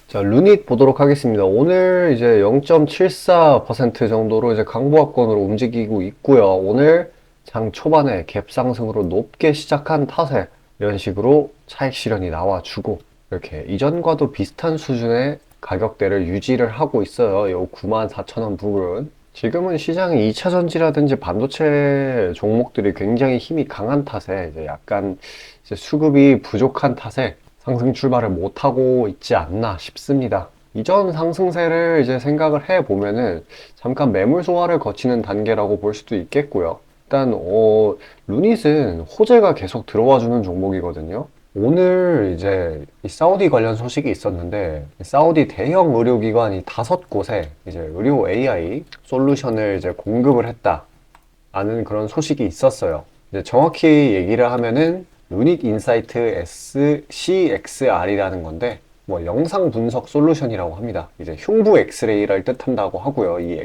자, 루닛 보도록 하겠습니다. 오늘 이제 0.74% 정도로 이제 강보합권으로 움직이고 있고요. 오늘 장 초반에 갭 상승으로 높게 시작한 탓에 이런 식으로 차익 실현이 나와주고 이렇게 이전과도 비슷한 수준의 가격대를 유지를 하고 있어요. 요 94,000원 부근. 지금은 시장이 2차 전지라든지 반도체 종목들이 굉장히 힘이 강한 탓에 이제 약간 이제 수급이 부족한 탓에 상승 출발을 못하고 있지 않나 싶습니다. 이전 상승세를 이제 생각을 해보면은 잠깐 매물 소화를 거치는 단계라고 볼 수도 있겠고요. 일단, 루닛은 호재가 계속 들어와주는 종목이거든요. 오늘 이제 이 사우디 관련 소식이 있었는데, 사우디 대형 의료기관이 5곳에 이제 의료 AI 솔루션을 이제 공급을 했다. 라는 그런 소식이 있었어요. 이제 정확히 얘기를 하면은 유닛 인사이트 SCXR이라는 건데 뭐 영상 분석 솔루션이라고 합니다. 이제 흉부 엑스레이를 뜻한다고 하고요. 이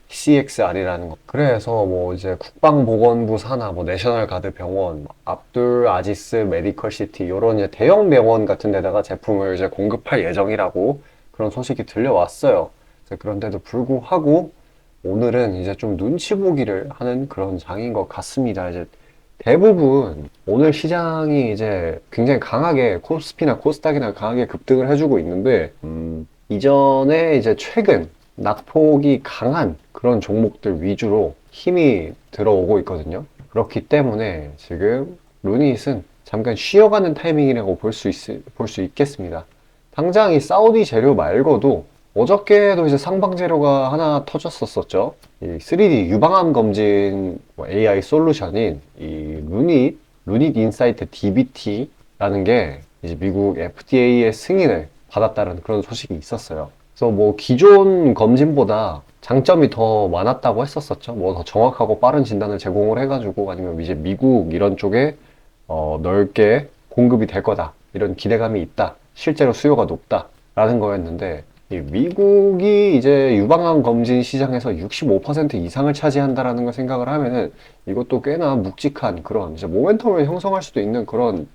CXR이라는 거. 그래서 뭐 이제 국방보건부 산하, 뭐 내셔널 가드 병원, 압둘 아지스 메디컬 시티 이런 이제 대형 병원 같은 데다가 제품을 이제 공급할 예정이라고 그런 소식이 들려왔어요. 그런데도 불구하고 오늘은 이제 좀 눈치 보기를 하는 그런 장인 것 같습니다. 이제 대부분 오늘 시장이 이제 굉장히 강하게 코스피나 코스닥이나 강하게 급등을 해주고 있는데, 이전에 이제 최근 낙폭이 강한 그런 종목들 위주로 힘이 들어오고 있거든요. 그렇기 때문에 지금 루닛은 잠깐 쉬어가는 타이밍이라고 볼 수 있겠습니다. 당장 이 사우디 재료 말고도 어저께도 이제 상방 재료가 하나 터졌었죠. 이 3D 유방암 검진 AI 솔루션인 이 루닛 인사이트 DBT라는 게 이제 미국 FDA의 승인을 받았다는 그런 소식이 있었어요. 그래서 뭐 기존 검진보다 장점이 더 많았다고 했었었죠. 뭐 더 정확하고 빠른 진단을 제공을 해가지고 아니면 이제 미국 이런 쪽에 넓게 공급이 될 거다. 이런 기대감이 있다. 실제로 수요가 높다. 라는 거였는데 이 미국이 이제 유방암 검진 시장에서 65% 이상을 차지한다라는 걸 생각을 하면은 이것도 꽤나 묵직한 그런 이제 모멘텀을 형성할 수도 있는 그런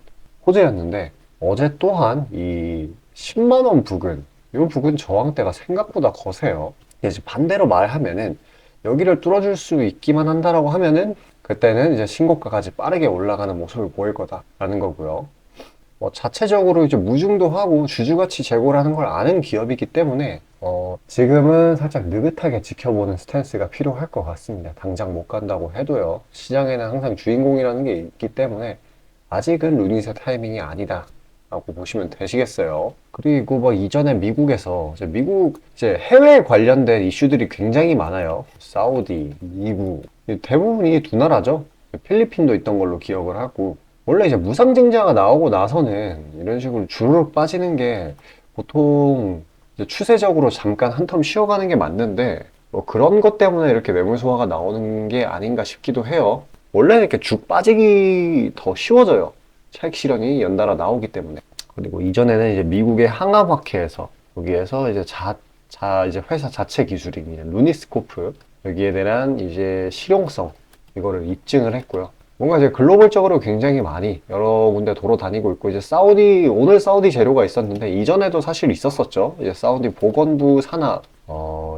호재였는데 어제 또한 이 10만 원 부근 이 부근 저항대가 생각보다 거세요. 이제 반대로 말하면은 여기를 뚫어줄 수 있기만 한다라고 하면은 그때는 이제 신고가까지 빠르게 올라가는 모습을 보일 거다라는 거고요. 뭐 자체적으로 이제 무중도 하고 주주가치 제고를 하는 걸 아는 기업이기 때문에 지금은 살짝 느긋하게 지켜보는 스탠스가 필요할 것 같습니다. 당장 못 간다고 해도요. 시장에는 항상 주인공이라는 게 있기 때문에 아직은 루닛의 타이밍이 아니다. 라고 보시면 되시겠어요. 그리고 뭐 이전에 미국에서 미국 이제 해외 관련된 이슈들이 굉장히 많아요. 사우디, 미국 대부분이 두 나라죠. 필리핀도 있던 걸로 기억을 하고 원래 이제 무상증자가 나오고 나서는 이런 식으로 주르륵 빠지는 게 보통 이제 추세적으로 잠깐 한 텀 쉬어가는 게 맞는데 뭐 그런 것 때문에 이렇게 매물 소화가 나오는 게 아닌가 싶기도 해요. 원래 이렇게 쭉 빠지기 더 쉬워져요. 차익 실현이 연달아 나오기 때문에. 그리고 이전에는 이제 미국의 항암학회에서 여기에서 이제 이제 회사 자체 기술인 이제 루니스코프 여기에 대한 이제 실용성 이거를 입증을 했고요. 뭔가 이제 글로벌적으로 굉장히 많이 여러 군데 돌아다니고 있고, 이제 오늘 사우디 재료가 있었는데, 이전에도 사실 있었었죠. 이제 사우디 보건부 산하,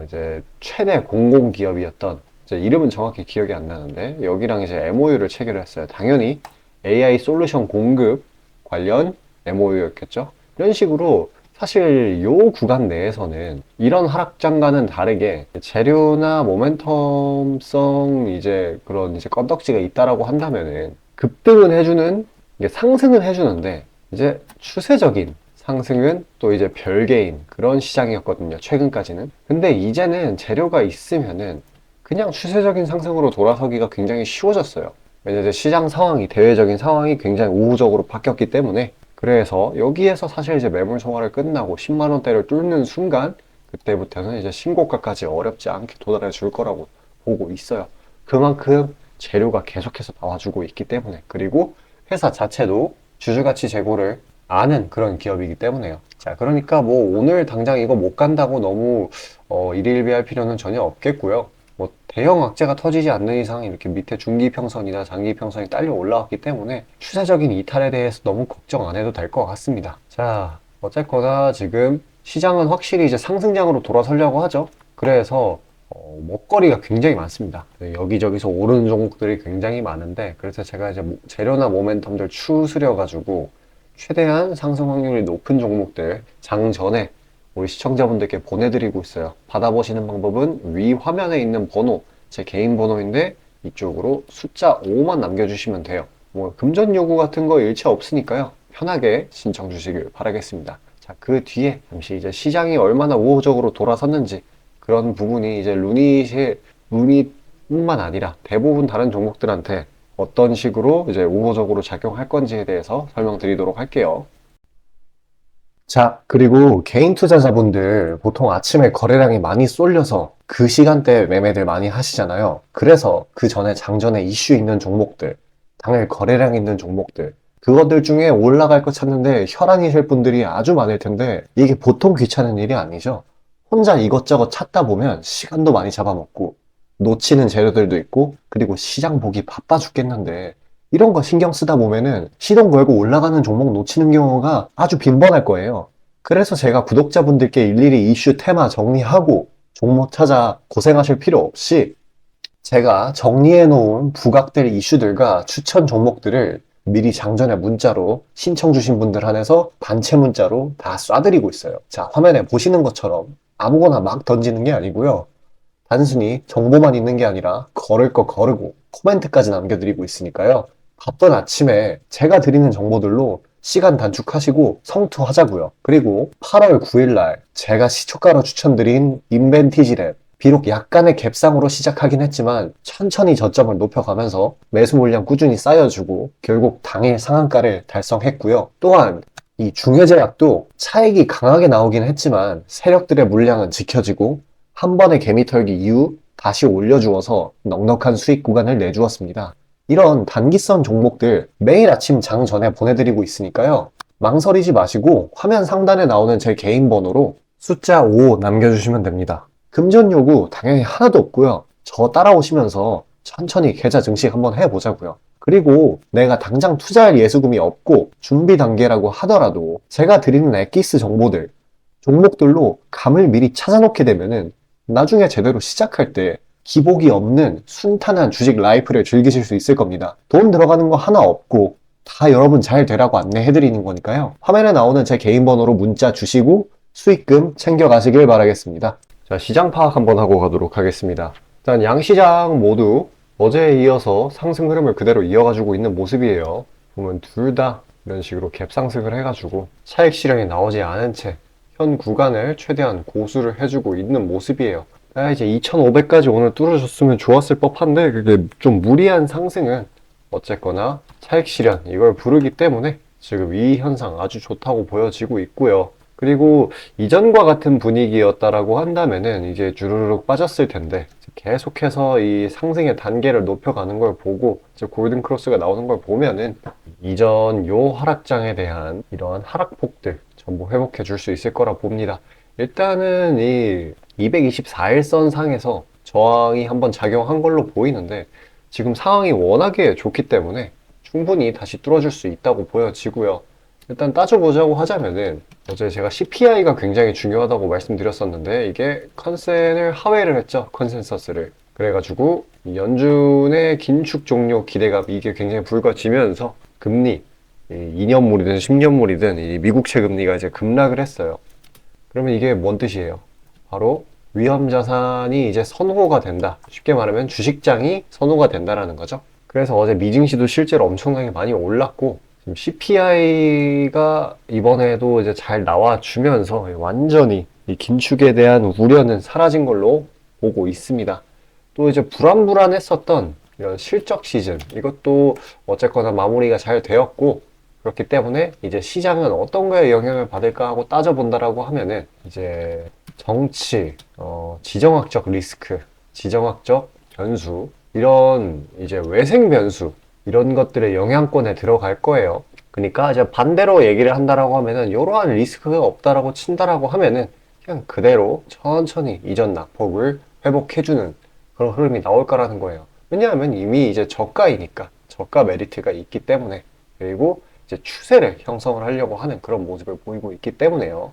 이제 최대 공공기업이었던, 이제 이름은 정확히 기억이 안 나는데, 여기랑 이제 MOU를 체결을 했어요. 당연히 AI 솔루션 공급 관련 MOU였겠죠. 이런 식으로 사실 요 구간 내에서는 이런 하락장과는 다르게 재료나 모멘텀성 이제 그런 이제 건덕지가 있다라고 한다면은 급등은 해주는 이게 상승은 해주는데 이제 추세적인 상승은 또 이제 별개인 그런 시장이었거든요. 최근까지는. 근데 이제는 재료가 있으면은 그냥 추세적인 상승으로 돌아서기가 굉장히 쉬워졌어요. 왜냐면 이제 시장 상황이 대외적인 상황이 굉장히 우호적으로 바뀌었기 때문에 그래서 여기에서 사실 이제 매물 소화를 끝나고 10만 원대를 뚫는 순간 그때부터는 이제 신고가까지 어렵지 않게 도달해 줄 거라고 보고 있어요. 그만큼 재료가 계속해서 나와주고 있기 때문에 그리고 회사 자체도 주주가치 제고를 아는 그런 기업이기 때문에요. 자, 그러니까 뭐 오늘 당장 이거 못 간다고 너무 일희일비할 필요는 전혀 없겠고요. 뭐 대형 악재가 터지지 않는 이상 이렇게 밑에 중기평선이나 장기평선이 딸려 올라왔기 때문에 추세적인 이탈에 대해서 너무 걱정 안 해도 될 것 같습니다. 자, 어쨌거나 지금 시장은 확실히 이제 상승장으로 돌아서려고 하죠. 그래서 먹거리가 굉장히 많습니다. 여기저기서 오르는 종목들이 굉장히 많은데, 그래서 제가 이제 재료나 모멘텀들 추스려 가지고 최대한 상승 확률이 높은 종목들 장 전에 우리 시청자분들께 보내드리고 있어요. 받아보시는 방법은 위 화면에 있는 번호, 제 개인 번호인데 이쪽으로 숫자 5만 남겨주시면 돼요. 뭐 금전 요구 같은 거 일체 없으니까요. 편하게 신청 주시길 바라겠습니다. 자, 그 뒤에 잠시 이제 시장이 얼마나 우호적으로 돌아섰는지 그런 부분이 이제 루닛뿐만 아니라 대부분 다른 종목들한테 어떤 식으로 이제 우호적으로 작용할 건지에 대해서 설명드리도록 할게요. 자, 그리고 개인 투자자분들 보통 아침에 거래량이 많이 쏠려서 그 시간대 매매들 많이 하시잖아요. 그래서 그 전에 장전에 이슈 있는 종목들, 당일 거래량 있는 종목들, 그것들 중에 올라갈 거 찾는데 혈안이 셀 분들이 아주 많을 텐데 이게 보통 귀찮은 일이 아니죠. 혼자 이것저것 찾다 보면 시간도 많이 잡아먹고 놓치는 재료들도 있고 그리고 시장 보기 바빠 죽겠는데 이런 거 신경 쓰다 보면은 시동 걸고 올라가는 종목 놓치는 경우가 아주 빈번할 거예요. 그래서 제가 구독자분들께 일일이 이슈 테마 정리하고 종목 찾아 고생하실 필요 없이 제가 정리해 놓은 부각될 이슈들과 추천 종목들을 미리 장전에 문자로 신청 주신 분들 한해서 단체 문자로 다 쏴드리고 있어요. 자, 화면에 보시는 것처럼 아무거나 막 던지는 게 아니고요. 단순히 정보만 있는 게 아니라 걸을 거 거르고 코멘트까지 남겨드리고 있으니까요. 바쁜 아침에 제가 드리는 정보들로 시간 단축하시고 성투하자고요. 그리고 8월 9일 날 제가 시초가로 추천드린 인벤티지랩 비록 약간의 갭상으로 시작하긴 했지만 천천히 저점을 높여가면서 매수 물량 꾸준히 쌓여주고 결국 당일 상한가를 달성했고요. 또한 이 중해제약도 차익이 강하게 나오긴 했지만 세력들의 물량은 지켜지고 한 번의 개미 털기 이후 다시 올려주어서 넉넉한 수익 구간을 내주었습니다. 이런 단기성 종목들 매일 아침 장 전에 보내드리고 있으니까요. 망설이지 마시고 화면 상단에 나오는 제 개인 번호로 숫자 5 남겨주시면 됩니다. 금전 요구 당연히 하나도 없고요. 저 따라오시면서 천천히 계좌 증식 한번 해보자고요. 그리고 내가 당장 투자할 예수금이 없고 준비 단계라고 하더라도 제가 드리는 엑기스 정보들, 종목들로 감을 미리 찾아놓게 되면은 나중에 제대로 시작할 때 기복이 없는 순탄한 주식 라이프를 즐기실 수 있을 겁니다. 돈 들어가는 거 하나 없고 다 여러분 잘 되라고 안내해드리는 거니까요. 화면에 나오는 제 개인 번호로 문자 주시고 수익금 챙겨가시길 바라겠습니다. 자, 시장 파악 한번 하고 가도록 하겠습니다. 일단 양시장 모두 어제에 이어서 상승 흐름을 그대로 이어가지고 있는 모습이에요. 보면 둘 다 이런 식으로 갭 상승을 해가지고 차익 실현이 나오지 않은 채 현 구간을 최대한 고수를 해주고 있는 모습이에요. 이제 2500까지 오늘 뚫어줬으면 좋았을 법한데 그게 좀 무리한 상승은 어쨌거나 차익 실현 이걸 부르기 때문에 지금 이 현상 아주 좋다고 보여지고 있고요. 그리고 이전과 같은 분위기였다라고 한다면은 이제 주르륵 빠졌을 텐데 계속해서 이 상승의 단계를 높여가는 걸 보고 이제 골든 크로스가 나오는 걸 보면은 이전 요 하락장에 대한 이러한 하락폭들 전부 회복해 줄 수 있을 거라 봅니다. 일단은 이 224일선 상에서 저항이 한번 작용한 걸로 보이는데 지금 상황이 워낙에 좋기 때문에 충분히 다시 뚫어줄 수 있다고 보여지고요. 일단 따져보자고 하자면은 어제 제가 CPI가 굉장히 중요하다고 말씀드렸었는데 이게 컨센을 하회를 했죠. 컨센서스를. 그래가지고 연준의 긴축 종료 기대감 이게 굉장히 불거지면서 금리 2년물이든 10년물이든 이 미국채 금리가 이제 급락을 했어요. 그러면 이게 뭔 뜻이에요? 바로 위험 자산이 이제 선호가 된다. 쉽게 말하면 주식장이 선호가 된다라는 거죠. 그래서 어제 미증시도 실제로 엄청나게 많이 올랐고 지금 CPI가 이번에도 이제 잘 나와주면서 완전히 이 긴축에 대한 우려는 사라진 걸로 보고 있습니다. 또 이제 불안불안했었던 이런 실적 시즌 이것도 어쨌거나 마무리가 잘 되었고 그렇기 때문에 이제 시장은 어떤 거에 영향을 받을까 하고 따져본다라고 하면은 이제 정치, 지정학적 리스크, 지정학적 변수 이런 이제 외생 변수 이런 것들의 영향권에 들어갈 거예요. 그러니까 이제 반대로 얘기를 한다라고 하면은 이러한 리스크가 없다라고 친다라고 하면은 그냥 그대로 천천히 이전 낙폭을 회복해주는 그런 흐름이 나올 거라는 거예요. 왜냐하면 이미 이제 저가이니까 저가 메리트가 있기 때문에 그리고 이제 추세를 형성을 하려고 하는 그런 모습을 보이고 있기 때문에요.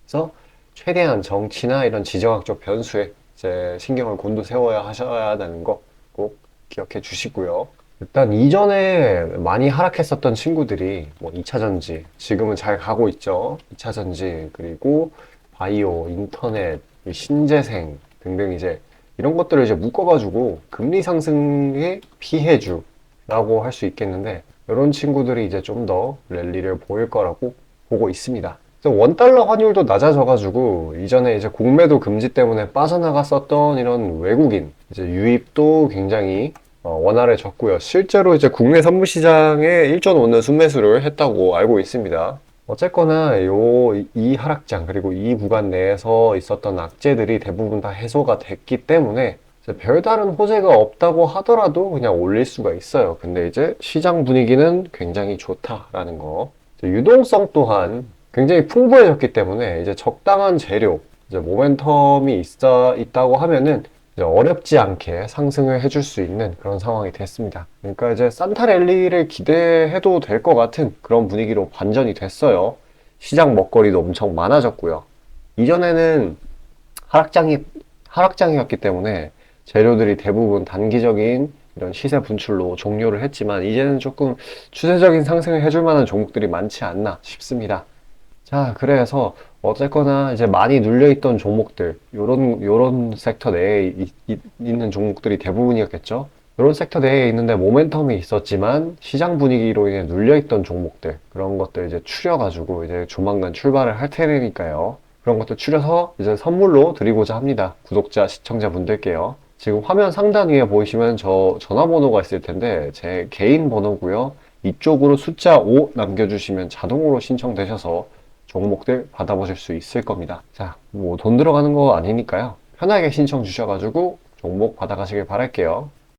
그래서 최대한 정치나 이런 지정학적 변수에 이제 신경을 곤두세워야 하셔야 하는 거 꼭 기억해 주시고요. 일단 이전에 많이 하락했었던 친구들이 뭐 2차 전지, 지금은 잘 가고 있죠. 2차 전지, 그리고 바이오, 인터넷, 신재생 등등 이제 이런 것들을 이제 묶어가지고 금리 상승의 피해주라고 할 수 있겠는데, 이런 친구들이 이제 좀 더 랠리를 보일 거라고 보고 있습니다. 원달러 환율도 낮아져가지고 이전에 이제 공매도 금지 때문에 빠져나갔었던 이런 외국인 이제 유입도 굉장히 원활해졌고요. 실제로 이제 국내 선물 시장에 일전 오는 순매수를 했다고 알고 있습니다. 어쨌거나 이 하락장 그리고 이 구간 내에서 있었던 악재들이 대부분 다 해소가 됐기 때문에 이제 별다른 호재가 없다고 하더라도 그냥 올릴 수가 있어요. 근데 이제 시장 분위기는 굉장히 좋다라는 거. 이제 유동성 또한 굉장히 풍부해졌기 때문에 이제 적당한 재료, 이제 모멘텀이 있다고 하면은 이제 어렵지 않게 상승을 해줄 수 있는 그런 상황이 됐습니다. 그러니까 이제 산타 랠리를 기대해도 될 것 같은 그런 분위기로 반전이 됐어요. 시장 먹거리도 엄청 많아졌고요. 이전에는 하락장이었기 때문에 재료들이 대부분 단기적인 이런 시세 분출로 종료를 했지만 이제는 조금 추세적인 상승을 해줄 만한 종목들이 많지 않나 싶습니다. 자, 그래서 어쨌거나 이제 많이 눌려있던 종목들, 요런 섹터 내에 있는 종목들이 대부분이었겠죠. 요런 섹터 내에 있는데 모멘텀이 있었지만 시장 분위기로 인해 눌려있던 종목들, 그런 것들 이제 추려가지고 이제 조만간 출발을 할 테니까요. 그런 것들 추려서 이제 선물로 드리고자 합니다. 구독자, 시청자분들께요. 지금 화면 상단 위에 보이시면 저 전화번호가 있을 텐데 제 개인 번호고요. 이쪽으로 숫자 5 남겨주시면 자동으로 신청되셔서 종목들 받아보실 수 있을 겁니다. 자, 뭐 돈 들어가는 거 아니니까요. 편하게 신청 주셔가지고 종목 받아가시길 바랄게요.